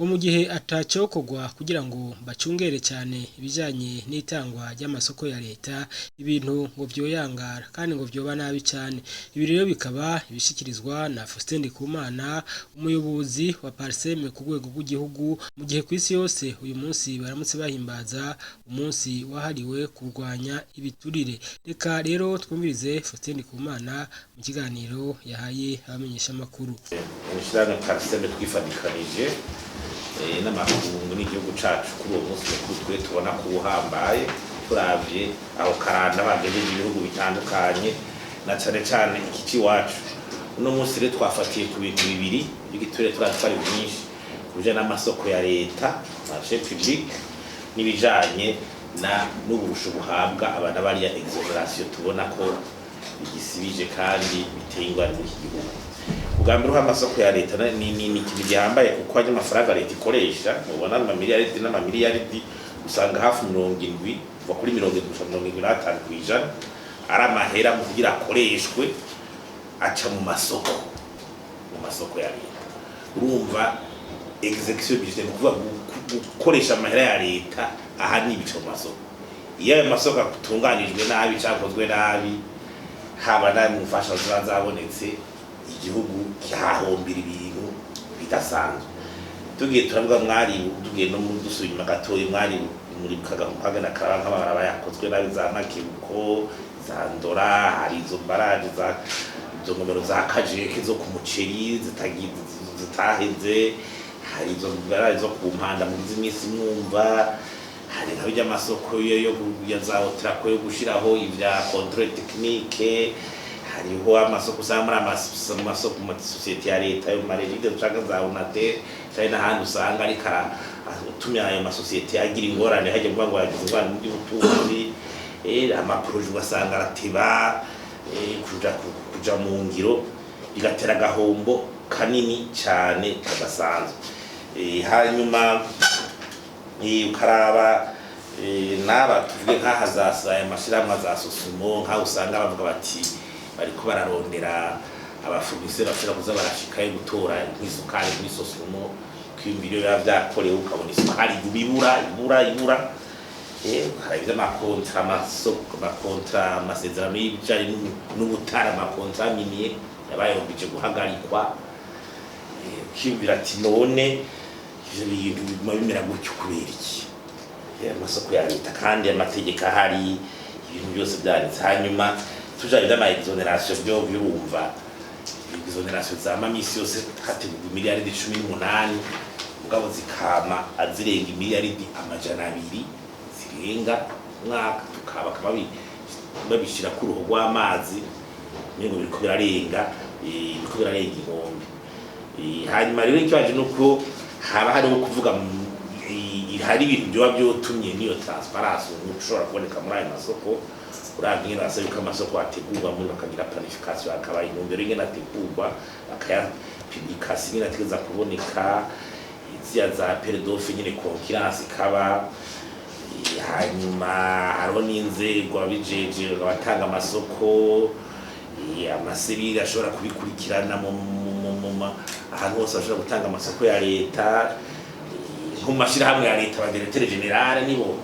mu gihe atacokogwa kugira ngo bacungere cyane ibijanye n'itangwa ry'amasoko ya leta ibintu ngo vyoyangara kandi ngo vyoba nabi cyane. Ibi rero bikaba ibishikirizwa na Faustin Ndikumana umuyobozi wa Parseme ku rwego rw'igihugu mu gihe kw'isi yose uyu munsi baramutse bahimbaza umunsi wahariwe kurwanya ibiturire. Reka rero twumvirize Faustin Ndikumana mu kiganiro yahaye abamenyesha makuru. Umushyirano Parseme twifadikanije n'amakungu n'igihugu cacu kuri uwo munsi mukuru twe tubona ko uhambaye turavye aho karanda bagejeje ibihugu bitandukanye na cane cane iki ciwacu. Uno munsi rero twafatiye ku bintu bibiri by'igiturire turatwari byinshi kuje n'amasoko ya leta marché public n'ibijanye n'uburusho buhabwa abana bariya exoneration tubona ko bigisibije kandi biteye ingwara muri iki gihugu. Ugambira uha amasoko ya leta ni ikintu gihambaye kuko ajya amafaranga leta ikoresha mubona amamiliyaridi n'amamiliyaridi usanga hafi 70 kuva kuri 75 kw'ijana ari amahera mu kugira akoreshwe aca mu masoko ya leta. Urumva execution budget kuvuga gukoresha amahera ya leta aha ni ibico mu masoko. Iyo ayo masoko atunganijwe nabi cyakozwe nabi haba nabi mufasha zabonetse igihugu cyahombira ibintu bidasanzwe. Tugiye turavuga mwari tugiye no mu dusubira gatoyi mwari muri kagahumpaga na karanka barabayakozwe nabi za Makibuko za Ndora hari izo baraje za izo ngomero za Kajeke zo ku muceri zitaheze hari izo baraje zo ku mpanda mu zimisi mwumva hari nkabijya amasoko yo yazahotra yo gushiraho ivya control technique hariho amasoko usanga amasoko mu societe ya leta yo mareride ushaka za unate cyane n'ahandi usanga ari kara utumya ayo masosiyete agira ingorane hajye ngo yagize ingorane mu by'ubutunzi amaproje ugasanga aratiba kuja mu ngiro bigatera gahombo kanini cyane kadasanzwe. Hanyuma ukaraba naba tuvuge nk'ahazasa amashiramwa za Sosumo nka usanga bavuga bati bariko bararondera abafugisera bashira kuza barashikaye gutora nk'isukari kuri Sosumo kw'imbiro byakorewe ukabona isukari ibura hari amakontra amasezerano y'ibijanye n'ubutara amakontra miniye yabayobije guhagarikwa kw'imbira ati none ivyo bintu bimera gutyo kubera iki amasoko ya leta kandi amategeko ahari ibintu byose byanditse. Hanyuma tujanye n'ama exoneration byo birumva exoneration za mamisi yose hategurwa miliyaridi 18 mugabo zikama azirenga miliyaridi 200 zirenga mwaka tukaba babishira ku ruho rw'amazi ningo biriko birarenga inkombe. Hanyuma rero ikibaje nuko haba hariho kuvuga hari ibintu byo byotumye niyo transparence ushobora kuboneka muri ayo masoko. Uravye nasa yuko amasoko ategurwa muri bakagira planification akaba intumbero ingene ategurwa akaya publication ingene ategeza kuboneka izia za peridofe nyine concurrence ikaba. Hanyuma hariho n'inzego abijeje abatanga amasoko amasirira ashobora kubikurikirana mu ahantu hose ashobora gutanga amasoko ya leta nko mashira hamwe ya leta abadirecteur general nibo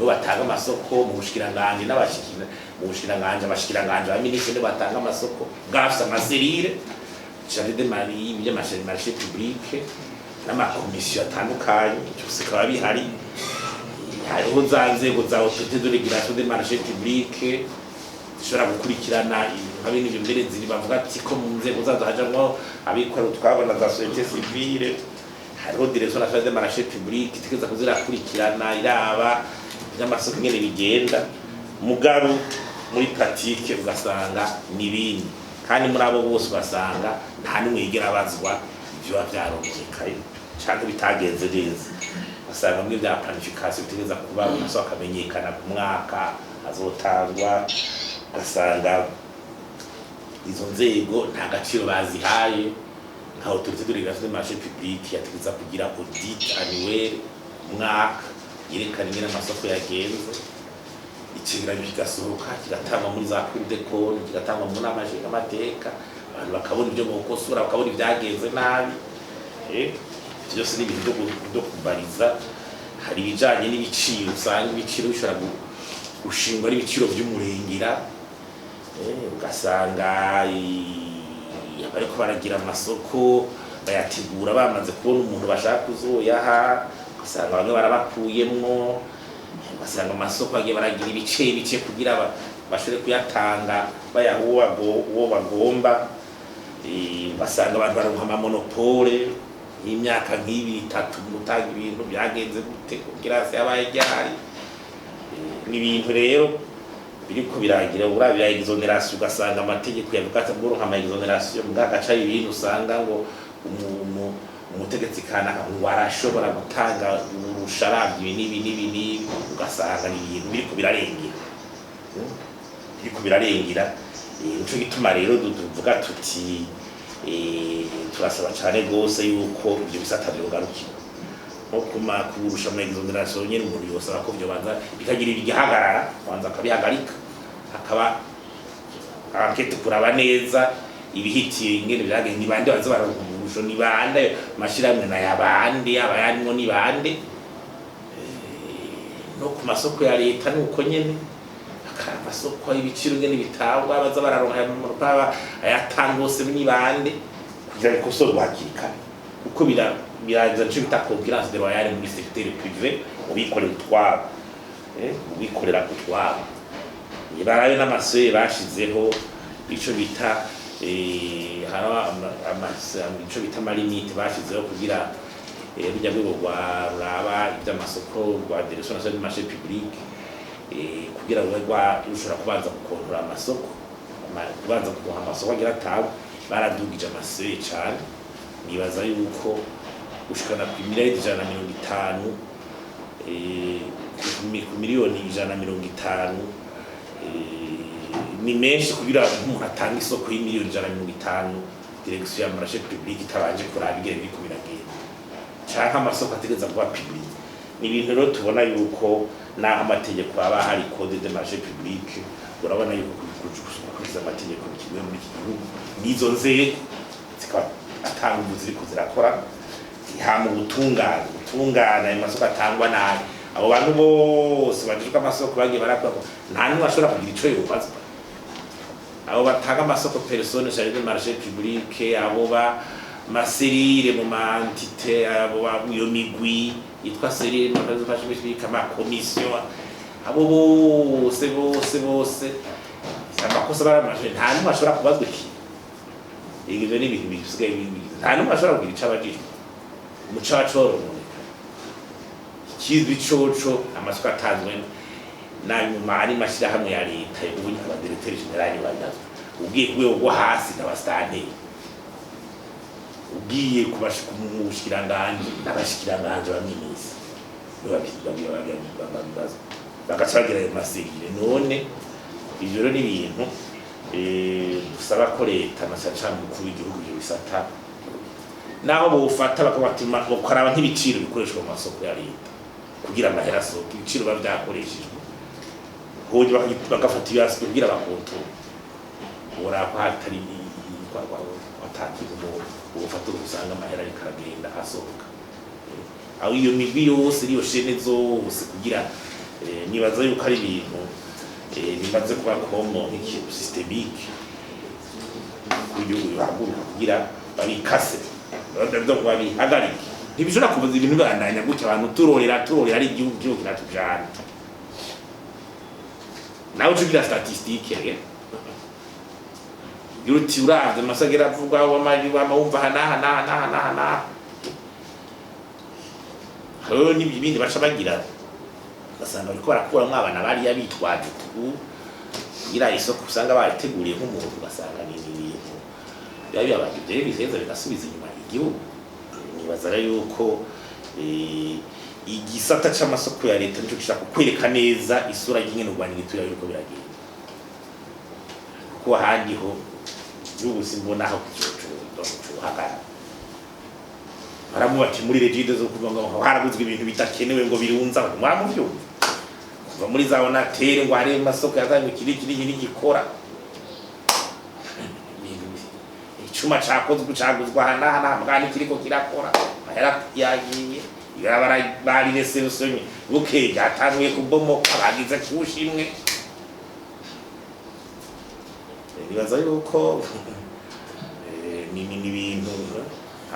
batanga amasoko mu bushikiranganje abashikiranganje abaminisitiri batanga amasoko gafisa amasirire charge de mari marché public n'amakomisiyo atandukanye cyose kaba bihari. Hariho za nzego za autorité de régulation des marchés publics zishobora gukurikirana abindi ibyo mbere ziri bavuga ati ko mu nzego zazo hajamwo abikora twabona za société civile. Hariho direction nationale des marchés publics itegeza kuzirakurikirana iraba n'amasoko ngene bigenda mugabo muri pratique ugasanga nibindi kandi muri abo bose basanga nta nimwegera abazwa ibyo byaronekaye cyangwa bitagenze neza. Asanga muri bya planification bitegeza kuba amasoko akamenyekana ku mwaka azotangwa. Ugasanga izo nzego nta gaciro bazihaye nka autorité de régulation des marchés publics yategeza kugira audit annuel mwaka yerekana ingene amasoko yagenze. Ikigeranyo kigasohoka kigatangwa muri za cour de compte kigatangwa mu nama nshingamateka abantu bakabona ibyo bokosura bakabona ibyagenze nabi byose ni ibintu byo kubariza. Hari ibijanye n'ibiciro, usanga ibiciro bishobora gushingwa n'ibiciro by'umurengera, ugasanga bariko baragira amasoko bayategura bamaze kubona umuntu bashaka kuzoyaha, ugasanga bamwe barabakuyemwo, ugasanga amasoko bagiye baragira ibice kugira bashobore kuyatanga bayaha uwo bagomba, ugasanga abantu baronka amamonopole y'imyaka nk'ibiri 3 gutanga ibintu byagenze gute kugira se yabaye ryari. N'ibintu rero biriko biragira urabya exoneration, ugasanga amategeko yavuga ati ngo nka exoneration mugagaca ibintu usanga ngo umutegetsi kanaka ngo arashobora gutanga urusharabyi nibi, ugasanga ni ibintu biriko birarengera. Nico gituma rero tuvuga tuti turasaba cyane gose yuko ibyo bisata byogarukira no kurusha mu exoneration nyene. Umuntu yose ko byo banza bikagira igihagarara, banza akabihagarika, akaba ankete kuraba neza ibihitiye ingene byagenda, ni bande baza baronka umurusho, ni bande mashiramwe na yabande abayarimo, ni bande no ku masoko ya leta nuko nyene amasoko y'ibiciro ngene bitangwa baza bararonka mu rupaba ayatangose ni bande kugira bikosorwa hakirikana, kuko biraza cyo bita concurrence de royale muri secteur privé ubikorera utwabo, ubikorera utwabo. Barayo n'amasore bashizeho ico bita ico bita malimite bashizeho kugira bijya rwego raba iby'amasoko rwa direction nationale du marché public, kugira ngo ushobora kubanza gukontora amasoko, kubanza kuguha amasoko agira atawe. Baradugije amasore cyane, nibaza yuko ushikana ku miliyoni 150 ku miliyoni 150 ni menshi kugira umuntu atanga isoko y'imiliyoni 150 direction ya marché public itabanje kuraba igere biko biragenda cyangwa amasoko ategeza kuba public. Ni ibintu rero tubona yuko naho amategeko aba hari code de marché public, urabona yuko kuzuza amategeko kimwe muri iki gihugu nizo nzego zikaba atanga ubuziri kuzirakora ihama ubutungana amasoko atangwa nabi. Abo bantu bose bajijwe amasoko bagiye barakora, nta n'umwe ashobora kugira ico yubazwa. Abo batanga amasoko personne chargée de marché public, abo ba maserire mu mantite, abo iyo migwi yitwa serire mu kazi fashe bishika ma commission, abo bose amakosa baramaje, nta n'umwe ashobora kubazwa iki. Igivyo ni ibintu bisigaye nta n'umwe ashobora kugira ico abajijwe. Umuco wacoro kizwi coco amasoko atanzwe nayo mari mashirahamwe ya leta ubunya abadirecteur general banazo, ugiye kuwe go hasi n'abastane, ugiye kubashika mu bushikiranganje n'abashikiranganje bamwimisi babibaza bakacagira ayo masirire. None ivyo ni ibintu dusaba ko leta nasaca mukuru w'igihugu byo bisata naho bufata bakabatuma bakaraba nk'ibiciro bikoreshwa mu masoko ya leta kugira amahera asohoke, ibiciro bavyakoreshejwe hoje bagafata ibyaso kugira bakonto urako hatari wataki ubufata usanga amahera arikagenda asohoka. Aho iyo migwi yose iriyo shene zose kugira nibaza yuko ari ibintu bimaze kuba komo nk'ikintu systemique kugihugu yahaguruka kugira babikase bado babihagarike. Ntibishobora kubuza ibintu bandanya gutya abantu turorera ari igihugu kiratujana. Nawe tugira statistique yuruti uravye masagera avuga wumva hana hano n'ibindi baca bagira basanga bariko barakura mwabana bari yabitwaje kugira isoko usanga bariteguriye nk'umuntu basanga ni ibintu byababagije bizeza bigasubiza inyuma igihugu. Nibaza yuko igisata c'amasoko ya leta nico gishaka kwereka neza isura y'ingene Rwanda gitura yuko biragenda, kuko handi ho igihugu simbona aho hagara baramubati muri regide zo kuvuga ngo haraguzwe ibintu bitakenewe ngo birunza mwamuvyumva kuva muri za onatere ngo hari amasoko yazanye kiri gikora icuma caguzwa hana mugani kiriko kirakora mahera yagiye bari reception bukeye yatanguye kubomoka bagize kushimwe nibaza yuko ni ibintu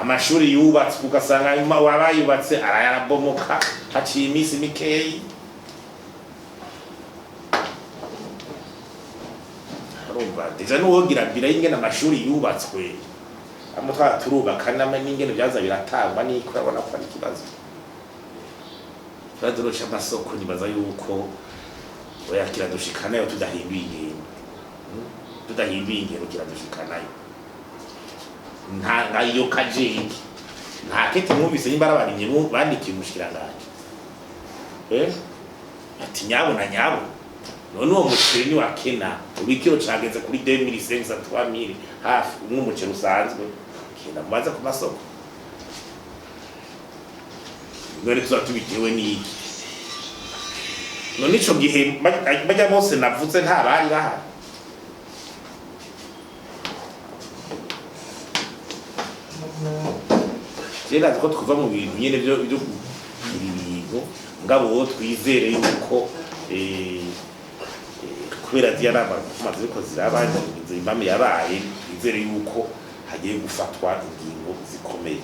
amashuri yubatse ugasanga wabayubatse arayarabomoka haciye iminsi mikeyi urumva deja nuwogira bira ingene amashuri yubatswe amwe turubaka n'ingene byaza biratangwa niko urabona ko ari ikibazo twadurusha amasoko nibaza yuko oyakira dushikanayo tudahinduye ingendo kiradushikanayo nta iyo kajeki nta kete mwumvise nimbara barinye bandikiye umushikiranganje ati nyabo na nyabo none uwo muceri ni wakena urikiro cageze kuri 2500 3000 hafi umuceri usanzwe kenda mubaza ku masoko none tuzatubikiwe niki none ico gihe bajya bose navuze nta bari bahari Jenda ko twuva mu bintu nyene byo ibintu ngabo twizere yuko kubera diarama kumaze ko zirabanye impame yabaye twizere yuko hagiye gufatwa ingingo zikomeye